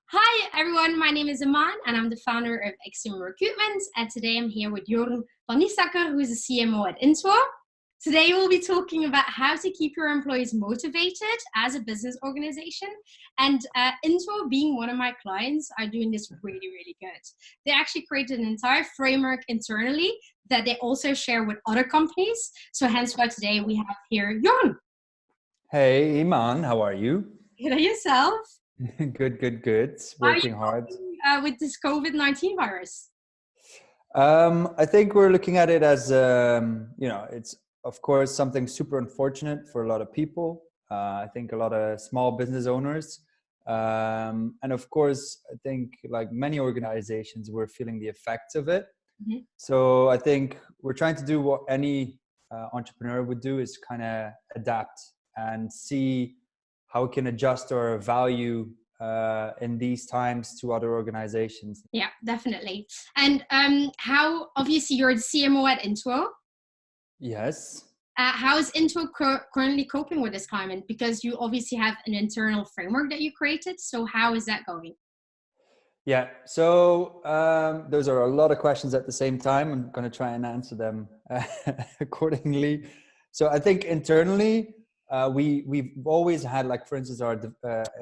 Hi everyone, my name is Iman and I'm the founder of Eximium Recruitment, and today I'm here with Jorn Vanysacker, who is a CMO at Intuo. Today we'll be talking about how to keep your employees motivated as a business organization, and Intuo, being one of my clients, are doing this really good. They actually created an entire framework internally that they also share with other companies, so hence why today we have here Jorn. Hey, Iman, how are you? Good yourself. Good. How are you Working hard. coping with this COVID-19 virus? I think we're looking at it as, it's of course something super unfortunate for a lot of people. I think a lot of small business owners. And of course, I think like many organizations, we're feeling the effects of it. Mhm. So I think we're trying to do what any entrepreneur would do, is kind of adapt and see how we can adjust our value in these times to other organizations. Yeah, definitely. And how, obviously, you're the CMO at Intuo. Yes. How is Intuo currently coping with this climate? Because you obviously have an internal framework that you created. So how is that going? Yeah. So those are a lot of questions at the same time. I'm going to try and answer them accordingly. So I think internally, we've always had, like, for instance, our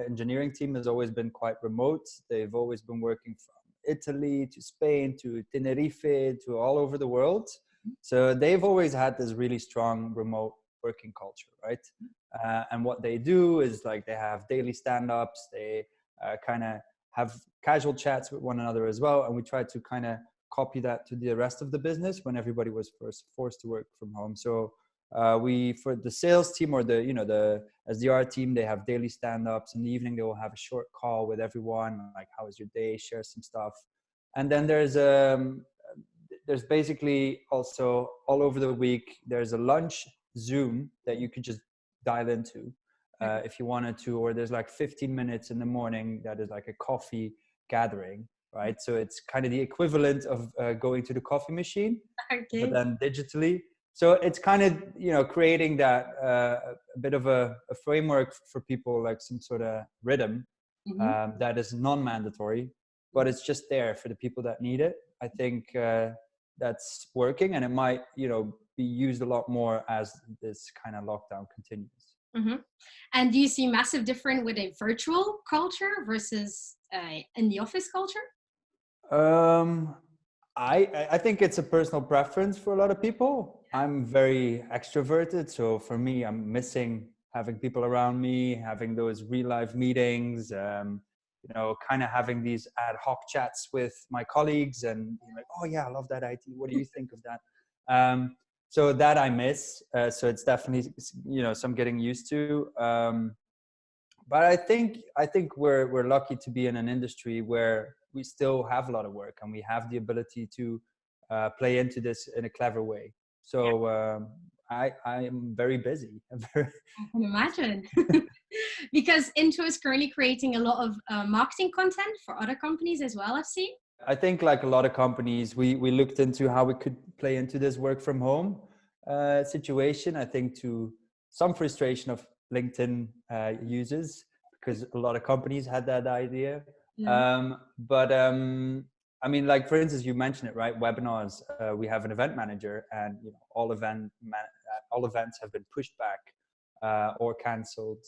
engineering team has always been quite remote. They've always been working from Italy to Spain to Tenerife to all over the world. So they've always had this really strong remote working culture, right? And what they do is, like, they have daily stand-ups. They kind of have casual chats with one another as well. And we tried to kind of copy that to the rest of the business when everybody was first forced to work from home. So we, for the sales team, or the SDR team, they have daily stand-ups. In the evening, they will have a short call with everyone, like, how was your day, share some stuff. And then there's basically also all over the week, there's a lunch Zoom that you could just dial into if you wanted to, or there's like 15 minutes in the morning that is like a coffee gathering, right? So it's kind of the equivalent of going to the coffee machine, but Okay. then digitally. So it's kind of, creating that a bit of a framework for people, like some sort of rhythm Mhm. that is non-mandatory, but it's just there for the people that need it. I think that's working, and it might, be used a lot more as this kind of lockdown continues. Mhm. And do you see massive difference with a virtual culture versus in the office culture? Um, I think it's a personal preference for a lot of people. I'm very extroverted, so for me, I'm missing having people around me, having those real life meetings, kind of having these ad hoc chats with my colleagues, and like, oh yeah, I love that idea. What do you think of that? So that I miss. So it's definitely, some getting used to. But I think we're lucky to be in an industry where we still have a lot of work, and we have the ability to play into this in a clever way. So I am very busy. I can imagine. Because Intuo is currently creating a lot of marketing content for other companies as well, I've seen. I think, like a lot of companies, we looked into how we could play into this work from home situation. I think to some frustration of LinkedIn users, because a lot of companies had that idea. Yeah. But I mean, like, for instance, you mentioned it, right? Webinars. We have an event manager, and all events have been pushed back or cancelled.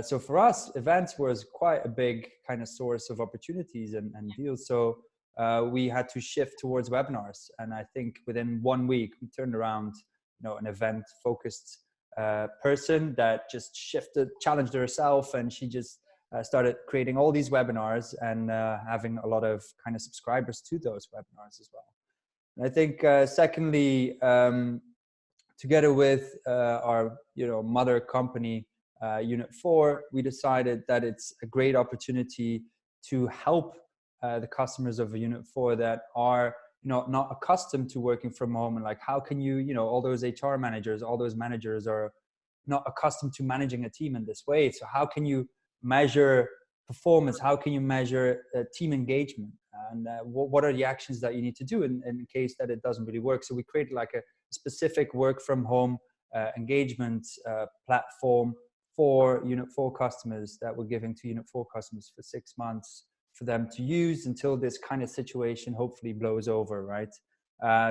So for us, events was quite a big kind of source of opportunities and deals. So we had to shift towards webinars, and I think within 1 week we turned around, an event focused person that just challenged herself, and she just started creating all these webinars and having a lot of kind of subscribers to those webinars as well. And I think secondly, together with our mother company, Unit 4, we decided that it's a great opportunity to help the customers of Unit 4 that are not accustomed to working from home. And like, how can all those HR managers, all those managers are not accustomed to managing a team in this way. So how can you measure performance? How can you measure team engagement? And what are the actions that you need to do in case that it doesn't really work? So we created like a specific work from home engagement platform for Unit 4 customers that we're giving to Unit 4 customers for 6 months for them to use until this kind of situation hopefully blows over, right?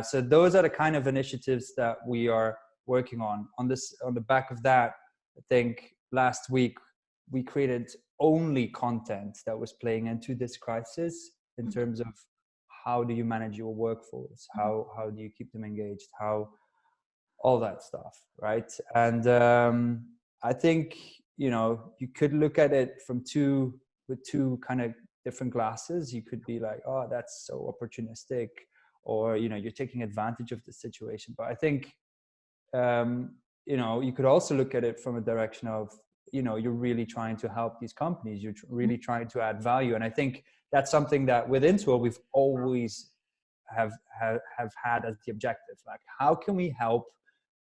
So those are the kind of initiatives that we are working on. On the back of that, I think last week we created only content that was playing into this crisis in terms of how do you manage your workforce, how do you keep them engaged, how all that stuff, right? And I think you could look at it with two kind of different glasses. You could be like, oh, that's so opportunistic, or you're taking advantage of the situation. But I think you could also look at it from a direction of you're really trying to help these companies, you're really trying to add value. And I think that's something that with Intuo we've always have had as the objective. Like, how can we help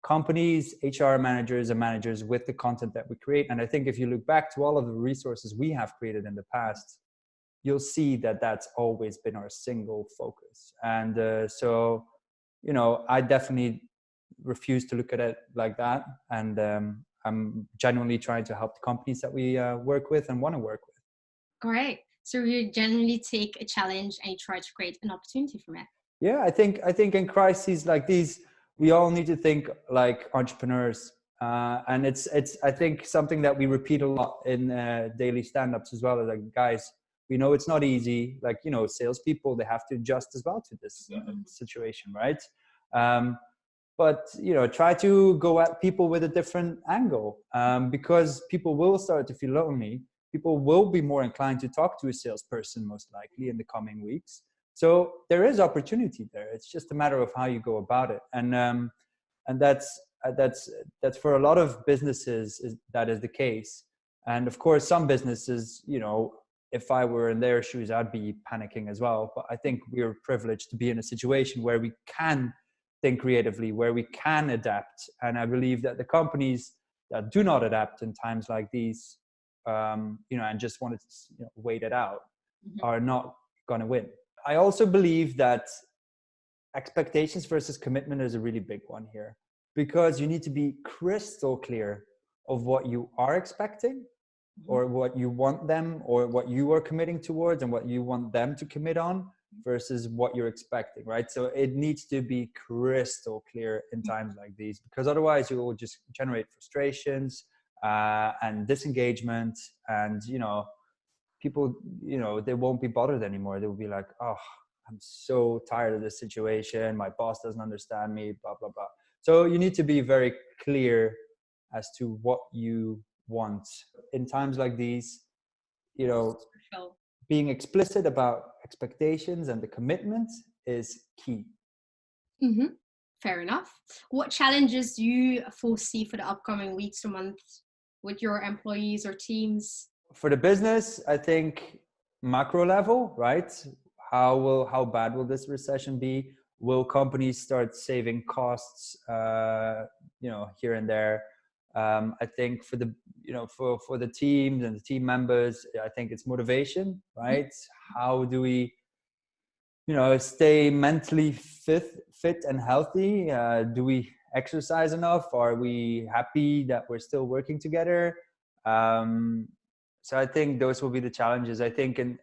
companies, HR managers and managers with the content that we create? And I think if you look back to all of the resources we have created in the past, you'll see that that's always been our single focus. And so I definitely refuse to look at it like that. And I'm genuinely trying to help the companies that we work with and want to work with. Great. So you generally take a challenge and you try to create an opportunity from it. Yeah, I think in crises like these, we all need to think like entrepreneurs. And it's I think something that we repeat a lot in daily stand-ups as well. Like, guys, we know it's not easy. Like, salespeople, they have to adjust as well to this situation, right? But try to go at people with a different angle, because people will start to feel lonely. People will be more inclined to talk to a salesperson most likely in the coming weeks. So there is opportunity there. It's just a matter of how you go about it, and that's for a lot of businesses that is the case. And of course, some businesses, if I were in their shoes, I'd be panicking as well. But I think we're privileged to be in a situation where we can think creatively, where we can adapt. And I believe that the companies that do not adapt in times like these, and just want to wait it out, are not going to win. I also believe that expectations versus commitment is a really big one here, because you need to be crystal clear of what you are expecting, or what you want them, or what you are committing towards, and what you want them to commit on, versus what you're expecting, right? So it needs to be crystal clear in times like these, because otherwise you will just generate frustrations and disengagement, and people, they won't be bothered anymore. They will be like, oh, I'm so tired of this situation, my boss doesn't understand me, blah blah blah. So you need to be very clear as to what you want in times like these. Being explicit about expectations and the commitment is key. Fair enough. What challenges do you foresee for the upcoming weeks or months with your employees or teams? For the business, I think macro level, right? How bad will this recession be? Will companies start saving costs, here and there? I think for the for the teams and the team members, I think it's motivation, right? How do we stay mentally fit and healthy? Do we exercise enough? Are we happy that we're still working together? So I think those will be the challenges. I think in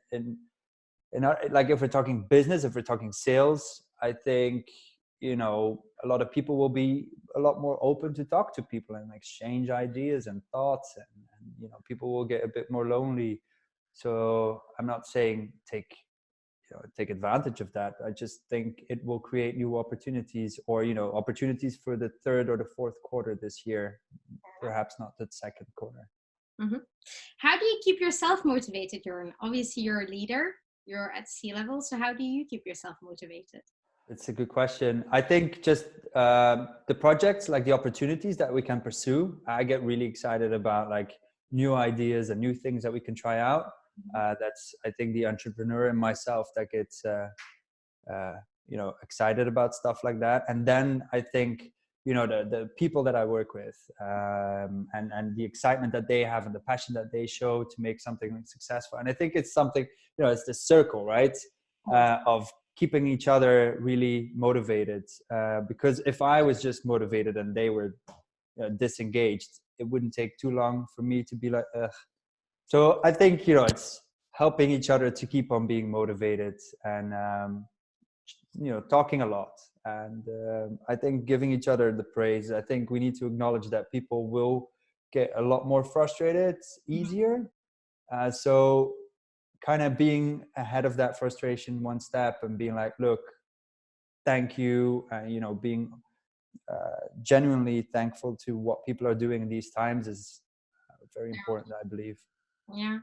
our, like, if we're talking business, if we're talking sales, I think a lot of people will be a lot more open to talk to people and exchange ideas and thoughts, and people will get a bit more lonely. So I'm not saying take advantage of that. I just think it will create new opportunities, or opportunities for the third or the fourth quarter this year, perhaps not the second quarter. How do you keep yourself motivated, Jorn? Obviously you're a leader, you're at C-level, so how do you keep yourself motivated? It's a good question. I think just the projects, like the opportunities that we can pursue, I get really excited about, like, new ideas and new things that we can try out. That's, I think, the entrepreneur in myself that gets excited about stuff like that. And then I think the people that I work with, and the excitement that they have and the passion that they show to make something successful. And I think it's something, it's the circle, right, of keeping each other really motivated, because if I was just motivated and they were disengaged, it wouldn't take too long for me to be like, ugh. So I think it's helping each other to keep on being motivated, and talking a lot. And I think giving each other the praise. I think we need to acknowledge that people will get a lot more frustrated easier. So kind of being ahead of that frustration one step and being like, look, thank you, being genuinely thankful to what people are doing in these times is very important, I believe. Yeah.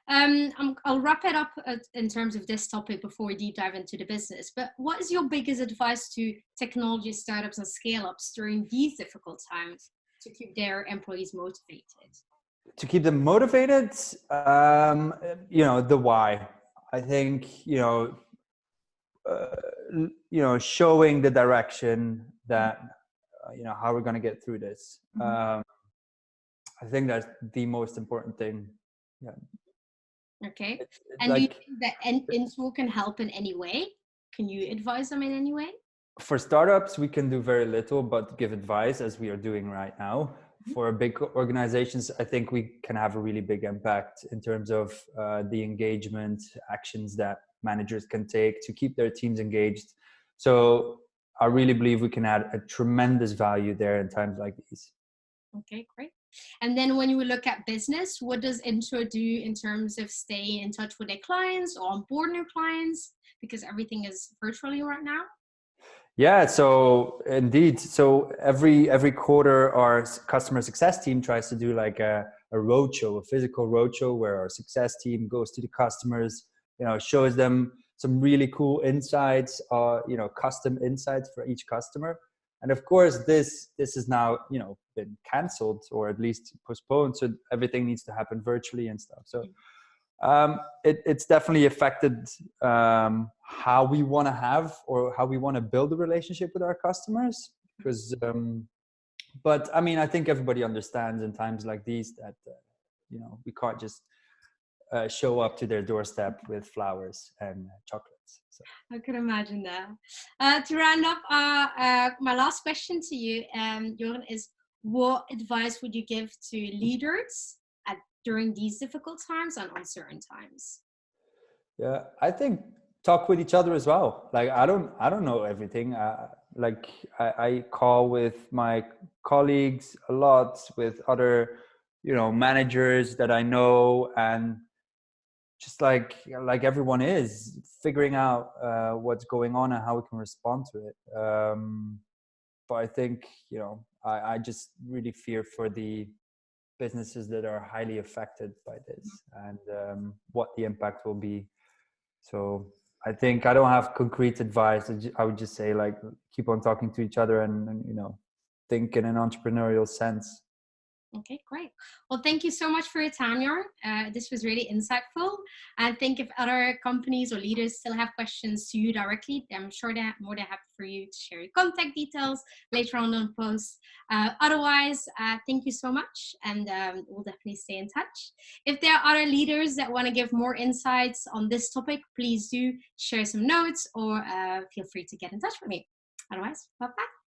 I'll wrap it up in terms of this topic before we deep dive into the business. But what is your biggest advice to technology startups and scale-ups during these difficult times to keep their employees motivated? To keep them motivated, the why. I think, showing the direction that, how we're going to get through this. I think that's the most important thing. Yeah. Okay. And do you think that Intuo can help in any way? Can you advise them in any way? For startups, we can do very little, but give advice, as we are doing right now. For big organizations, I think we can have a really big impact in terms of the engagement actions that managers can take to keep their teams engaged. So I really believe we can add a tremendous value there in times like these. Okay, great. And then when you look at business, what does Intuo do in terms of staying in touch with their clients or onboard new clients? Because everything is virtually right now. Yeah, so indeed. So every quarter, our customer success team tries to do like a roadshow, a physical roadshow, where our success team goes to the customers, shows them some really cool insights, custom insights for each customer. And of course, this is now, been canceled or at least postponed. So everything needs to happen virtually and stuff. So it's definitely affected how we want to have or how we want to build a relationship with our customers. Because, but I mean, I think everybody understands in times like these that, we can't just show up to their doorstep with flowers and chocolates. So. I could imagine that. To round up, my last question to you, Jorn, is what advice would you give to leaders during these difficult times and uncertain times? Yeah, I think talk with each other as well. Like, I don't know everything. I call with my colleagues a lot, with other, managers that I know, and just like everyone is figuring out what's going on and how we can respond to it. But I think, I just really fear for the businesses that are highly affected by this and what the impact will be. So I think I don't have concrete advice. I would just say, like, keep on talking to each other and think in an entrepreneurial sense. Okay, great. Well, thank you so much for your time, Jorn. This was really insightful. I think if other companies or leaders still have questions to you directly, I'm sure they're more than happy for you to share your contact details later on the post. Otherwise, thank you so much, and we'll definitely stay in touch. If there are other leaders that want to give more insights on this topic, please do share some notes or feel free to get in touch with me. Otherwise, bye-bye.